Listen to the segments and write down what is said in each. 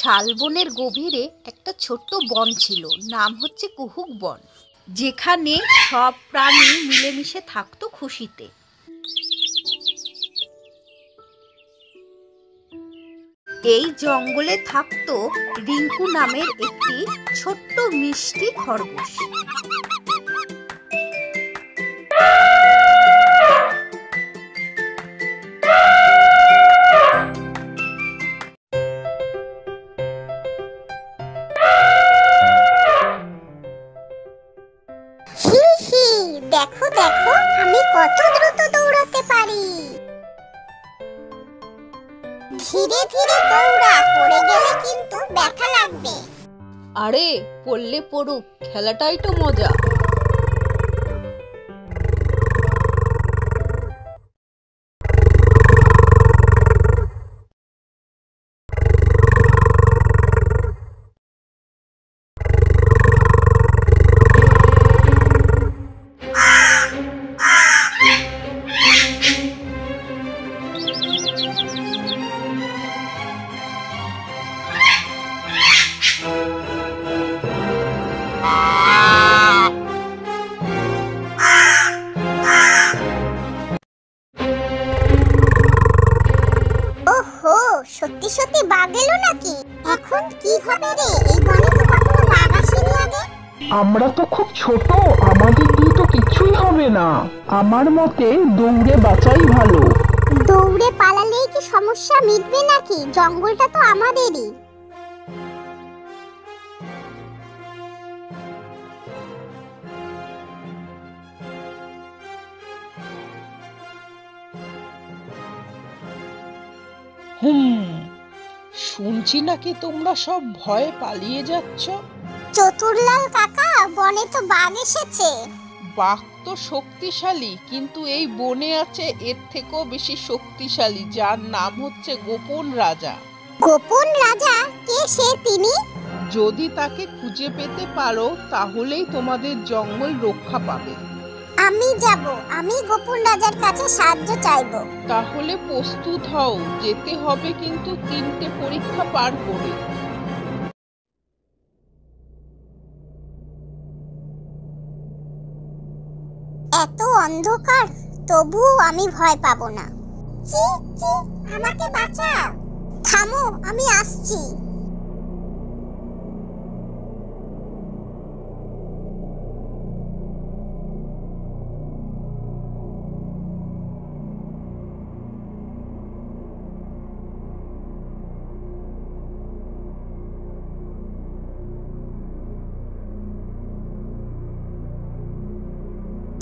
শালবনের গভীরে একটা ছোট্ট বন ছিল, নাম হচ্ছে কুহুক বন, যেখানে সব প্রাণী মিলেমিশে থাকতো খুশিতে। এই জঙ্গলে থাকতো রিঙ্কু নামের একটি ছোট্ট মিষ্টি খরগোশ। দেখো দেখো আমি কত দ্রুত দৌড়াতে পারি। ধীরে ধীরে দৌড়া, পড়ে গেলে কিন্তু ব্যথা লাগবে। আরে পড়লে পড়ুক, খেলাটাই তো মজা। সত্যি সত্যি বাঘ এলো নাকি? এখন কি হবে রে? এই বনে তো কখনো বাঘ আসেনি আগে। আমরা তো খুব ছোট, আমাদের দিয়ে তো কিছুই হবে না। আমার মতে দৌড়ে বাঁচাই ভালো। দৌড়ে পালালেই কি সমস্যা মিটবে নাকি? জঙ্গলটা তো আমাদেরই। শুনছি নাকি তোমরা সব ভয়ে পালিয়ে যাচ্ছ। চতুরলাল কাকা, বনে তো বাঘ এসেছে। বাঘ তো শক্তিশালী, কিন্তু এই বনে আছে এর থেকেও বেশি শক্তিশালী, যার নাম হচ্ছে গোপন রাজা। গোপন রাজা? কে সে তিনি? যদি তাকে খুঁজে পেতে পারো তাহলেই তোমাদের জঙ্গল রক্ষা পাবে। আমি যাব, আমি গোপন রাজার কাছে সাহায্য চাইবো। তাহলে প্রস্তুত হও, যেতে হবে কিন্তু 3টে পরীক্ষা পার করে। এত অন্ধকার, তবুও আমি ভয় পাবো না। আমাকে বাঁচাও। থামো, আমি আসছি।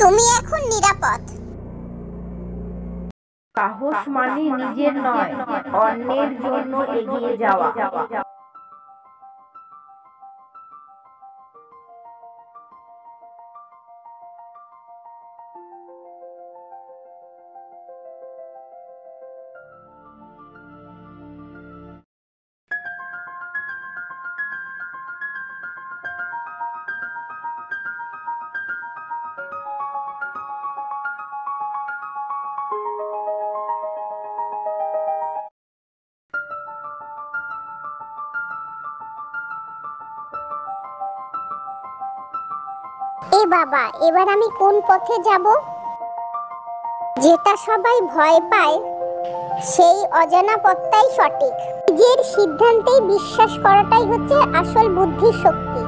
তুমি এখন নিরাপদ। সাহস মানে নিজের নয়, অন্যের জন্য এগিয়ে যাওয়া। এ বাবা, এবার আমি কোন পথে যাব? যেটা সবাই ভয় পায় সেই অজানা পথটাই সঠিক। নিজের সিদ্ধান্তেই বিশ্বাস করাটাই হচ্ছে আসল বুদ্ধির শক্তি।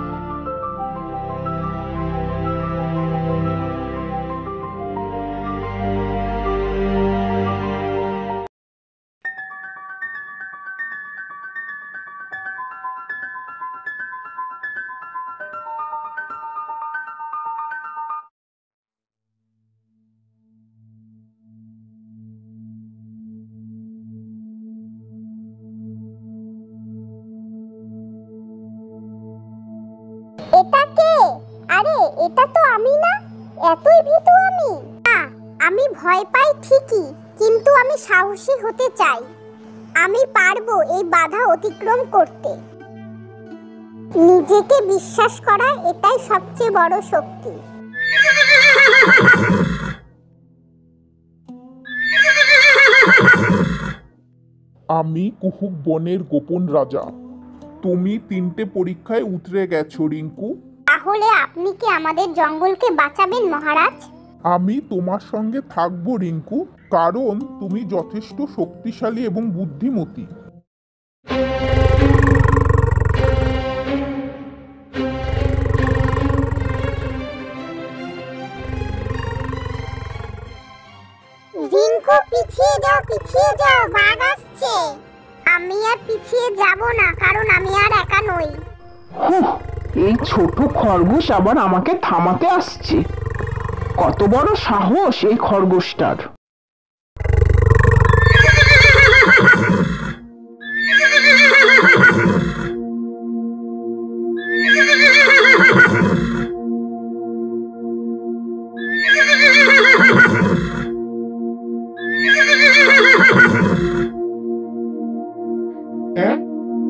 এটা কে? আরে এটা তো আমি না। এতই ভীতু আমি? না, আমি ভয় পাই ঠিকই, কিন্তু আমি সাহসী হতে চাই। আমি পারবো এই বাধা অতিক্রম করতে। নিজেকে বিশ্বাস করা, এটাই সবচেয়ে বড় শক্তি। আমি কুহুক বনের গোপন রাজা। তুমি 3টে পরীক্ষায় উতরে গেছো রিঙ্কু। তাহলে আপনি কি আমাদের জঙ্গলকে বাঁচাবেন মহারাজ? আমি তোমার সঙ্গে থাকবো রিঙ্কু, কারণ তুমি যথেষ্ট শক্তিশালী এবং বুদ্ধিমতী। রিঙ্কু পিছিয়ে যাও, বাঘ আসছে। আমি আর পিছিয়ে যাব না, কারণ আমি আর একা নই। হুঁ, এই ছোট খরগোশ আবার আমাকে থামাতে আসছে। কত বড় সাহস এই খরগোশটার!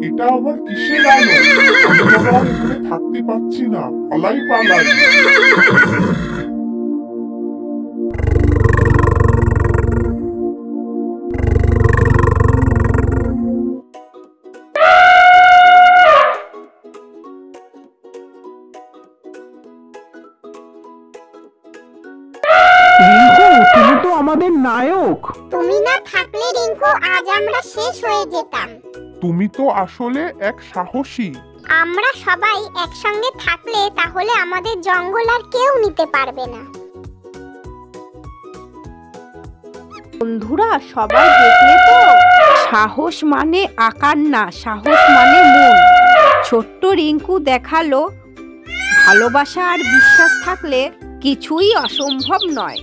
এটা আবার কিসের আলো? আমি তো আর এখানে থাকতে পারছি না, পালাই। রিঙ্কু, তুমি তো আমাদের নায়ক। তুমি না থাকলে রিঙ্কু আজ আমরা শেষ হয়ে যেতাম। তুমি তো আসলে এক সাহসী। আমরা সবাই একসঙ্গে থাকলে তাহলে আমাদের জঙ্গল আর কেউ নিতে পারবে না। বন্ধুরা, সবাই দেখলে তো, সাহস মানে আকার না, সাহস মানে মন। ছোট্ট রিঙ্কু দেখালো ভালোবাসা আর বিশ্বাস থাকলে কিছুই অসম্ভব নয়।